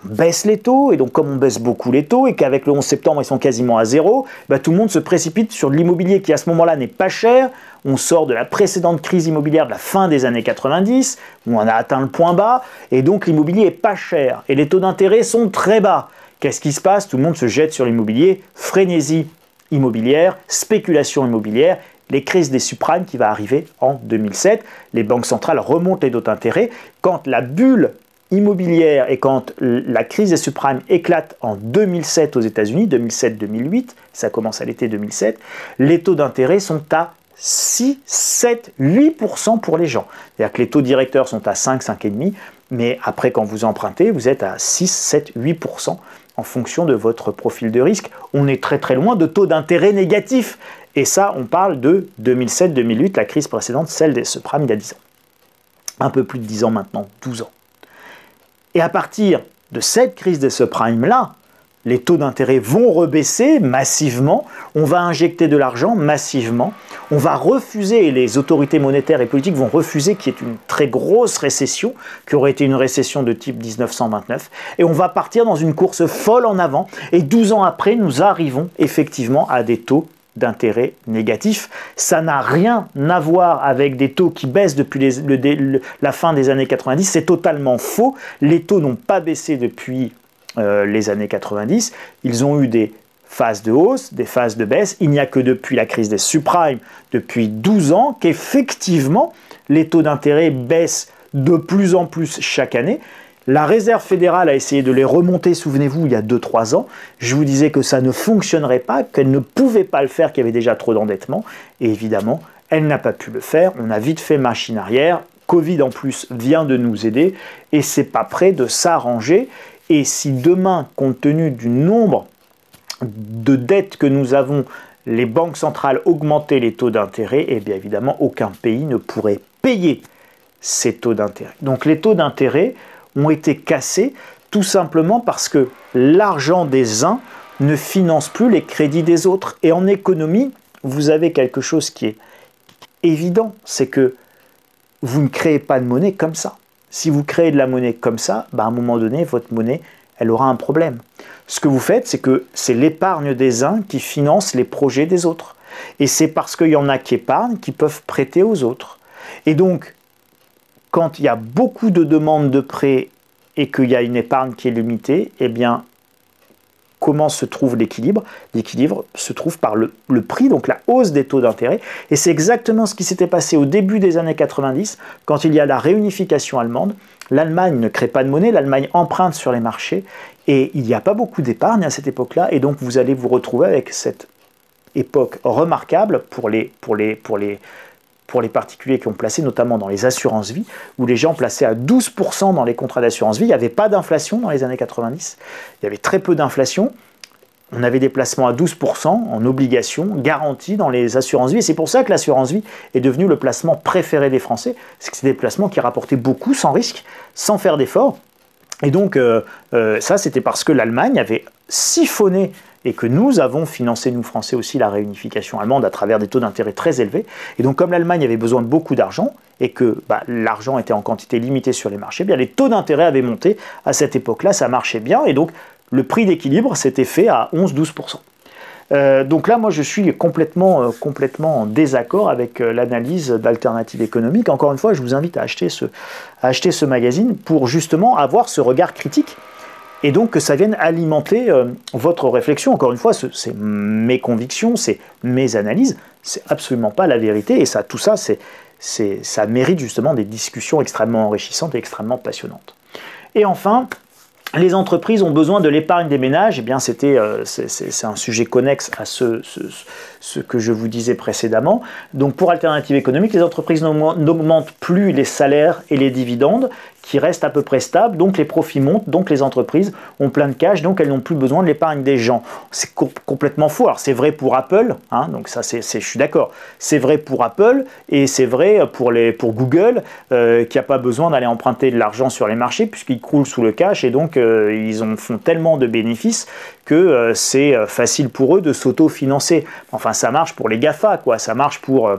[SPEAKER 1] On baisse les taux, et donc comme on baisse beaucoup les taux, et qu'avec le 11 septembre ils sont quasiment à zéro, tout le monde se précipite sur de l'immobilier qui à ce moment-là n'est pas cher. On sort de la précédente crise immobilière de la fin des années 90, où on a atteint le point bas, et donc l'immobilier est pas cher, et les taux d'intérêt sont très bas. Qu'est-ce qui se passe? Tout le monde se jette sur l'immobilier, frénésie immobilière, spéculation immobilière, les crises des subprimes qui va arriver en 2007. Les banques centrales remontent les taux d'intérêt. Quand la bulle immobilière et quand la crise des subprimes éclate en 2007 aux États-Unis, 2007-2008, ça commence à l'été 2007, les taux d'intérêt sont à 6, 7, 8% pour les gens. C'est-à-dire que les taux directeurs sont à 5, 5,5%, mais après quand vous empruntez, vous êtes à 6, 7, 8% en fonction de votre profil de risque. On est très très loin de taux d'intérêt négatifs. Et ça, on parle de 2007-2008, la crise précédente, celle des subprimes il y a 10 ans. Un peu plus de 10 ans maintenant, 12 ans. Et à partir de cette crise des subprimes-là, les taux d'intérêt vont rebaisser massivement, on va injecter de l'argent massivement, on va refuser, et les autorités monétaires et politiques vont refuser qu'il y ait une très grosse récession, qui aurait été une récession de type 1929, et on va partir dans une course folle en avant, et 12 ans après, nous arrivons effectivement à des taux d'intérêt négatifs. Ça n'a rien à voir avec des taux qui baissent depuis la fin des années 90, c'est totalement faux. Les taux n'ont pas baissé depuis les années 90, ils ont eu des phases de hausse, des phases de baisse. Il n'y a que depuis la crise des subprimes, depuis 12 ans, qu'effectivement les taux d'intérêt baissent de plus en plus chaque année. La Réserve fédérale a essayé de les remonter, souvenez-vous, il y a 2-3 ans. Je vous disais que ça ne fonctionnerait pas, qu'elle ne pouvait pas le faire, qu'il y avait déjà trop d'endettement. Et évidemment, elle n'a pas pu le faire. On a vite fait machine arrière. Covid en plus vient de nous aider et c'est pas prêt de s'arranger. Et si demain, compte tenu du nombre de dettes que nous avons, les banques centrales augmentaient les taux d'intérêt, et bien évidemment, aucun pays ne pourrait payer ces taux d'intérêt. Donc les taux d'intérêt ont été cassés tout simplement parce que l'argent des uns ne finance plus les crédits des autres. Et en économie, vous avez quelque chose qui est évident, c'est que vous ne créez pas de monnaie comme ça. Si vous créez de la monnaie comme ça, à un moment donné, votre monnaie, elle aura un problème. Ce que vous faites, c'est que c'est l'épargne des uns qui finance les projets des autres. Et c'est parce qu'il y en a qui épargnent qui peuvent prêter aux autres. Et donc, quand il y a beaucoup de demandes de prêts et qu'il y a une épargne qui est limitée, eh bien, comment se trouve l'équilibre? L'équilibre se trouve par le prix, donc la hausse des taux d'intérêt. Et c'est exactement ce qui s'était passé au début des années 90, quand il y a la réunification allemande. L'Allemagne ne crée pas de monnaie, l'Allemagne emprunte sur les marchés, et il n'y a pas beaucoup d'épargne à cette époque-là, et donc vous allez vous retrouver avec cette époque remarquable pour les particuliers qui ont placé, notamment dans les assurances-vie, où les gens plaçaient à 12% dans les contrats d'assurance-vie. Il n'y avait pas d'inflation dans les années 90, il y avait très peu d'inflation. On avait des placements à 12% en obligations garantis dans les assurances-vie. Et c'est pour ça que l'assurance-vie est devenue le placement préféré des Français. C'est que c'est des placements qui rapportaient beaucoup sans risque, sans faire d'efforts. Et donc, ça, c'était parce que l'Allemagne avait siphonné et que nous avons financé, nous Français aussi, la réunification allemande à travers des taux d'intérêt très élevés. Et donc, comme l'Allemagne avait besoin de beaucoup d'argent et que l'argent était en quantité limitée sur les marchés, bien, les taux d'intérêt avaient monté à cette époque-là, ça marchait bien. Et donc, le prix d'équilibre s'était fait à 11-12%. Donc là, moi, je suis complètement en désaccord avec l'analyse d'Alternative économique. Encore une fois, je vous invite à acheter ce magazine pour justement avoir ce regard critique et donc que ça vienne alimenter votre réflexion. Encore une fois, c'est mes convictions, c'est mes analyses, c'est absolument pas la vérité. Et ça, tout ça, ça mérite justement des discussions extrêmement enrichissantes et extrêmement passionnantes. Et enfin, les entreprises ont besoin de l'épargne des ménages. Eh bien, c'est un sujet connexe à ce que je vous disais précédemment. Donc, pour Alternative économique, les entreprises n'augmentent plus les salaires et les dividendes, qui restent à peu près stables. Donc, les profits montent. Donc, les entreprises ont plein de cash. Donc, elles n'ont plus besoin de l'épargne des gens. C'est complètement faux. Alors, c'est vrai pour Apple. Hein, donc, ça, je suis d'accord. C'est vrai pour Apple et c'est vrai pour Google, qui n'a pas besoin d'aller emprunter de l'argent sur les marchés puisqu'ils croulent sous le cash et donc ils font tellement de bénéfices que c'est facile pour eux de s'auto-financer. Enfin, ça marche pour les GAFA, quoi. Ça marche pour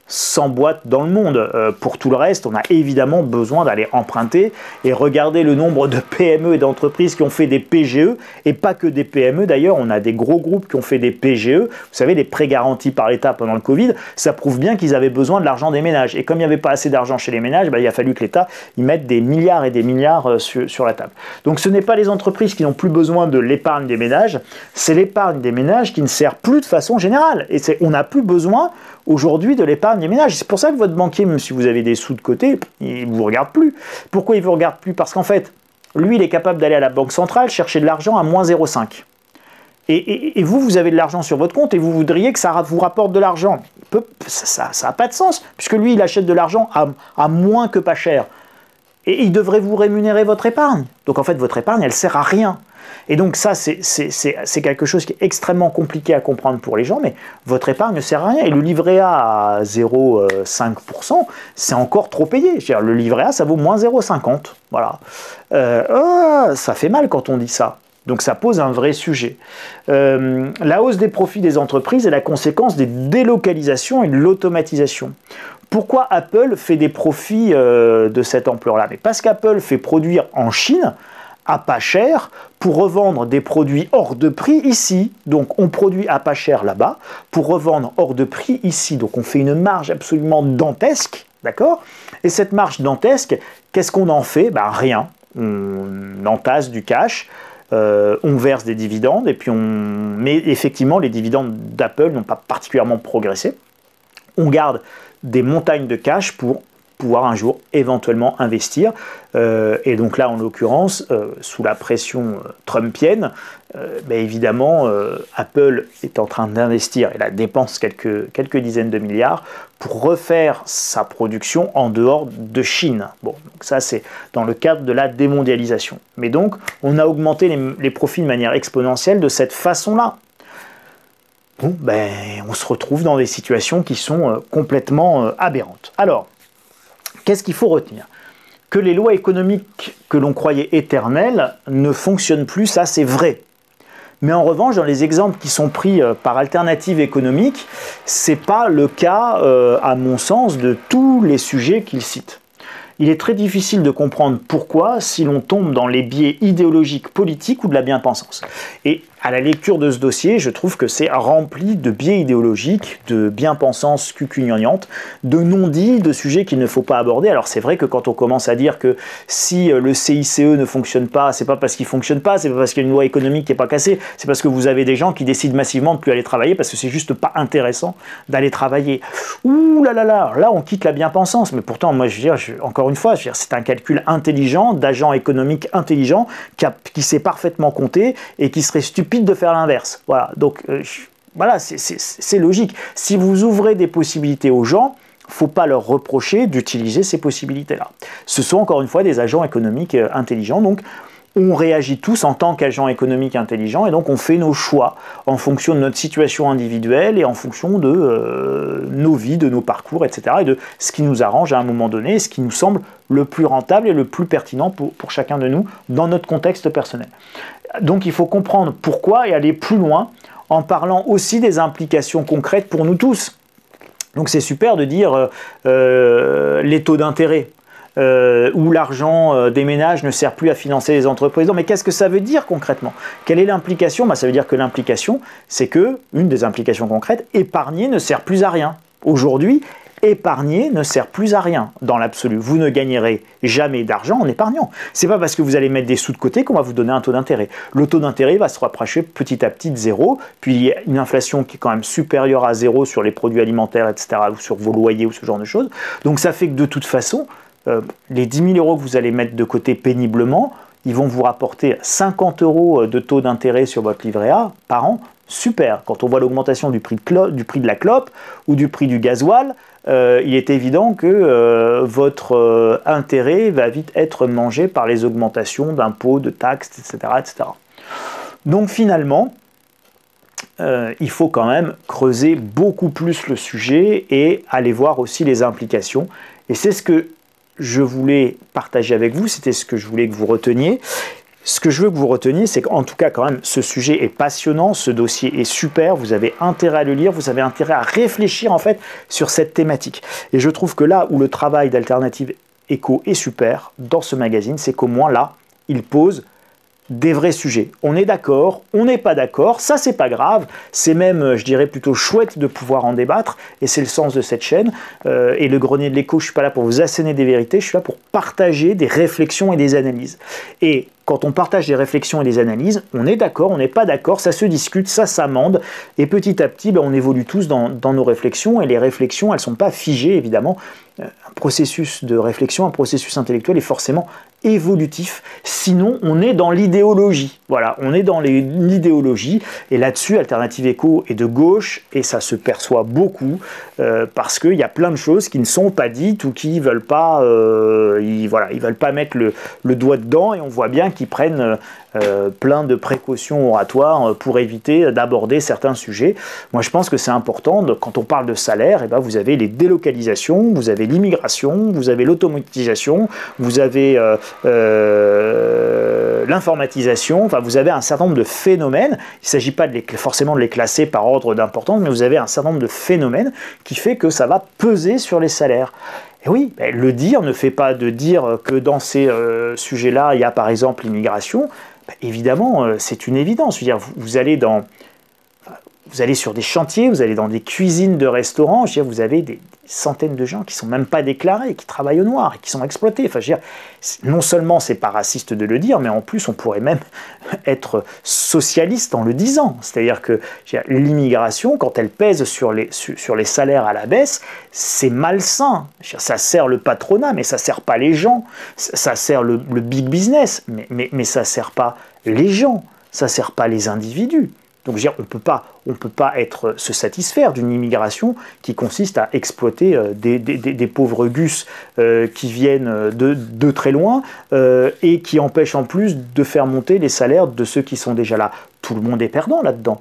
[SPEAKER 1] 100 boîtes dans le monde. Pour tout le reste, on a évidemment besoin d'aller emprunter et regarder le nombre de PME et d'entreprises qui ont fait des PGE, et pas que des PME d'ailleurs, on a des gros groupes qui ont fait des PGE, vous savez, des prêts garantis par l'État pendant le Covid, ça prouve bien qu'ils avaient besoin de l'argent des ménages. Et comme il n'y avait pas assez d'argent chez les ménages, il a fallu que l'État y mette des milliards et des milliards sur la table. Donc ce n'est pas les entreprises qui n'ont plus besoin de l'épargne des ménages, c'est l'épargne des ménages qui ne sert plus de façon générale. Et on n'a plus besoin aujourd'hui de l'épargne des ménages. C'est pour ça que votre banquier, même si vous avez des sous de côté, il ne vous regarde plus. Pourquoi il ne vous regarde plus? Parce qu'en fait, lui, il est capable d'aller à la banque centrale chercher de l'argent à moins 0,5. Et vous avez de l'argent sur votre compte et vous voudriez que ça vous rapporte de l'argent. Ça n'a pas de sens, puisque lui, il achète de l'argent à moins que pas cher. Et il devrait vous rémunérer votre épargne. Donc en fait, votre épargne, elle ne sert à rien. Et donc ça, c'est quelque chose qui est extrêmement compliqué à comprendre pour les gens, mais votre épargne ne sert à rien. Et le livret A à 0,5%, c'est encore trop payé. Je veux dire, le livret A, ça vaut moins 0,50. Voilà. Ça fait mal quand on dit ça. Donc ça pose un vrai sujet. La hausse des profits des entreprises est la conséquence des délocalisations et de l'automatisation. Pourquoi Apple fait des profits de cette ampleur-là? Mais parce qu'Apple fait produire en Chine à pas cher pour revendre des produits hors de prix ici. Donc on produit à pas cher là-bas pour revendre hors de prix ici. Donc on fait une marge absolument dantesque, d'accord? Et cette marge dantesque, qu'est-ce qu'on en fait? Ben rien. On entasse du cash, on verse des dividendes, et puis mais effectivement les dividendes d'Apple n'ont pas particulièrement progressé. On garde des montagnes de cash pour pouvoir un jour éventuellement investir. Et donc là, en l'occurrence, sous la pression trumpienne, évidemment, Apple est en train d'investir, et là dépense quelques dizaines de milliards pour refaire sa production en dehors de Chine. Bon, donc ça c'est dans le cadre de la démondialisation. Mais donc, on a augmenté les profits de manière exponentielle de cette façon-là. Bon, on se retrouve dans des situations qui sont complètement aberrantes. Alors, qu'est-ce qu'il faut retenir? Que les lois économiques que l'on croyait éternelles ne fonctionnent plus, ça c'est vrai. Mais en revanche, dans les exemples qui sont pris par Alternative économique, c'est pas le cas, à mon sens, de tous les sujets qu'ils citent. Il est très difficile de comprendre pourquoi si l'on tombe dans les biais idéologiques, politiques ou de la bien-pensance. Et à la lecture de ce dossier, je trouve que c'est rempli de biais idéologiques, de bien-pensance cucugnanante, de non-dits, de sujets qu'il ne faut pas aborder. Alors c'est vrai que quand on commence à dire que si le CICE ne fonctionne pas, c'est pas parce qu'il fonctionne pas, c'est pas parce qu'il y a une loi économique qui n'est pas cassée, c'est parce que vous avez des gens qui décident massivement de ne plus aller travailler parce que c'est juste pas intéressant d'aller travailler. Ouh là là là, là on quitte la bien-pensance, mais pourtant moi je veux dire, encore une fois, c'est un calcul intelligent, d'agent économique intelligent qui sait parfaitement compter et qui serait stupide de faire l'inverse. Voilà, donc voilà, c'est logique. Si vous ouvrez des possibilités aux gens, il ne faut pas leur reprocher d'utiliser ces possibilités-là. Ce sont encore une fois des agents économiques intelligents, donc on réagit tous en tant qu'agents économiques intelligents et donc on fait nos choix en fonction de notre situation individuelle et en fonction de nos vies, de nos parcours, etc. et de ce qui nous arrange à un moment donné, ce qui nous semble le plus rentable et le plus pertinent pour chacun de nous dans notre contexte personnel. Donc il faut comprendre pourquoi et aller plus loin en parlant aussi des implications concrètes pour nous tous. Donc c'est super de dire les taux d'intérêt. Où l'argent des ménages ne sert plus à financer les entreprises. Non, mais qu'est-ce que ça veut dire concrètement? Quelle est l'implication? Ça veut dire que l'implication, c'est que, une des implications concrètes, épargner ne sert plus à rien. Aujourd'hui, épargner ne sert plus à rien dans l'absolu. Vous ne gagnerez jamais d'argent en épargnant. C'est pas parce que vous allez mettre des sous de côté qu'on va vous donner un taux d'intérêt. Le taux d'intérêt va se rapprocher petit à petit de zéro, puis il y a une inflation qui est quand même supérieure à zéro sur les produits alimentaires, etc., ou sur vos loyers ou ce genre de choses. Donc ça fait que de toute façon, les 10 000 € que vous allez mettre de côté péniblement, ils vont vous rapporter 50 € de taux d'intérêt sur votre livret A par an. Super. Quand on voit l'augmentation du prix de la clope ou du prix du gasoil, il est évident que votre intérêt va vite être mangé par les augmentations d'impôts, de taxes, etc., etc. Donc finalement, il faut quand même creuser beaucoup plus le sujet et aller voir aussi les implications. Et c'est ce que je voulais partager avec vous, c'était ce que je voulais que vous reteniez. Ce que je veux que vous reteniez, c'est qu'en tout cas, quand même, ce sujet est passionnant, ce dossier est super, vous avez intérêt à le lire, vous avez intérêt à réfléchir en fait sur cette thématique. Et je trouve que là où le travail d'Alternative Éco est super dans ce magazine, c'est qu'au moins là, il pose des vrais sujets. On est d'accord, on n'est pas d'accord, ça c'est pas grave, c'est même, je dirais, plutôt chouette de pouvoir en débattre, et c'est le sens de cette chaîne. Et le Grenier de l'écho, je suis pas là pour vous asséner des vérités, je suis là pour partager des réflexions et des analyses. Et quand on partage des réflexions et des analyses, on est d'accord, on n'est pas d'accord, ça se discute, ça s'amende, et petit à petit, on évolue tous dans nos réflexions, et les réflexions, elles ne sont pas figées, évidemment. Un processus de réflexion, un processus intellectuel est forcément évolutif, sinon on est dans l'idéologie. Voilà, on est dans l'idéologie, et là-dessus, Alternative Éco est de gauche, et ça se perçoit beaucoup, parce qu'il y a plein de choses qui ne sont pas dites, ou qui ne veulent pas, ils veulent pas mettre le doigt dedans, et on voit bien qu'ils prennent plein de précautions oratoires pour éviter d'aborder certains sujets. Moi, je pense que c'est important, quand on parle de salaire, vous avez les délocalisations, vous avez l'immigration, vous avez l'automatisation, vous avez l'informatisation, enfin vous avez un certain nombre de phénomènes, il ne s'agit pas forcément de les classer par ordre d'importance, mais vous avez un certain nombre de phénomènes qui fait que ça va peser sur les salaires. Et oui, le dire ne fait pas de dire que dans ces sujets-là, il y a par exemple l'immigration. Évidemment, c'est une évidence. Je veux dire, vous allez sur des chantiers, vous allez dans des cuisines de restaurants, je veux dire, vous avez des centaines de gens qui ne sont même pas déclarés, qui travaillent au noir et qui sont exploités. Enfin, je veux dire, non seulement c'est pas raciste de le dire, mais en plus on pourrait même être socialiste en le disant. C'est-à-dire que l'immigration, quand elle pèse sur les salaires à la baisse, c'est malsain. Ça sert le patronat, mais ça ne sert pas les gens. Ça sert le big business, mais ça ne sert pas les gens. Ça ne sert pas les individus. Donc, je veux dire, on peut pas se satisfaire d'une immigration qui consiste à exploiter des pauvres gus qui viennent de très loin et qui empêchent en plus de faire monter les salaires de ceux qui sont déjà là. Tout le monde est perdant là-dedans.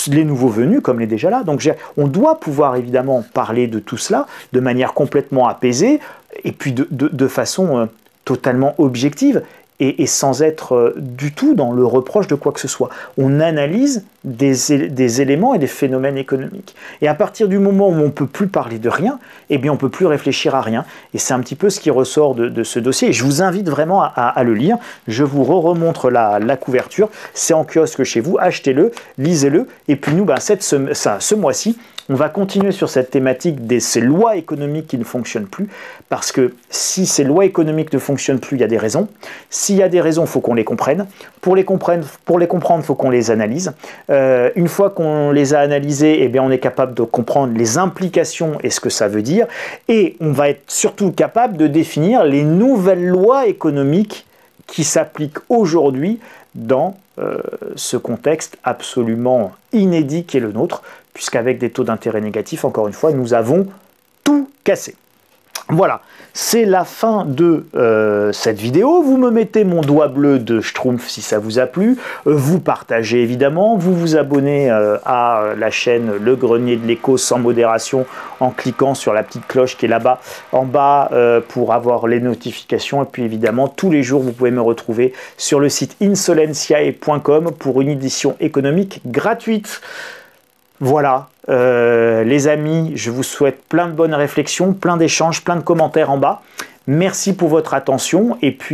[SPEAKER 1] Les nouveaux venus comme les déjà là. Donc, on doit pouvoir évidemment parler de tout cela de manière complètement apaisée et puis de façon totalement objective. Et sans être du tout dans le reproche de quoi que ce soit. On analyse des éléments et des phénomènes économiques. Et à partir du moment où on ne peut plus parler de rien, eh bien on ne peut plus réfléchir à rien. Et c'est un petit peu ce qui ressort de ce dossier. Et je vous invite vraiment à le lire. Je vous remontre la couverture. C'est en kiosque chez vous. Achetez-le, lisez-le. Et puis nous, ce mois-ci, on va continuer sur cette thématique de ces lois économiques qui ne fonctionnent plus, parce que si ces lois économiques ne fonctionnent plus, il y a des raisons. S'il y a des raisons, il faut qu'on les comprenne. Pour les comprendre, il faut qu'on les analyse. Une fois qu'on les a analysées, eh bien, on est capable de comprendre les implications et ce que ça veut dire. Et on va être surtout capable de définir les nouvelles lois économiques qui s'appliquent aujourd'hui dans ce contexte absolument inédit qui est le nôtre, puisqu'avec des taux d'intérêt négatifs, encore une fois, nous avons tout cassé. Voilà, c'est la fin de cette vidéo. Vous me mettez mon doigt bleu de Schtroumpf si ça vous a plu. Vous partagez évidemment. Vous vous abonnez à la chaîne Le Grenier de l'Écho sans modération en cliquant sur la petite cloche qui est là-bas en bas pour avoir les notifications. Et puis évidemment, tous les jours, vous pouvez me retrouver sur le site insolentiae.com pour une édition économique gratuite. Voilà, les amis, je vous souhaite plein de bonnes réflexions, plein d'échanges, plein de commentaires en bas. Merci pour votre attention et puis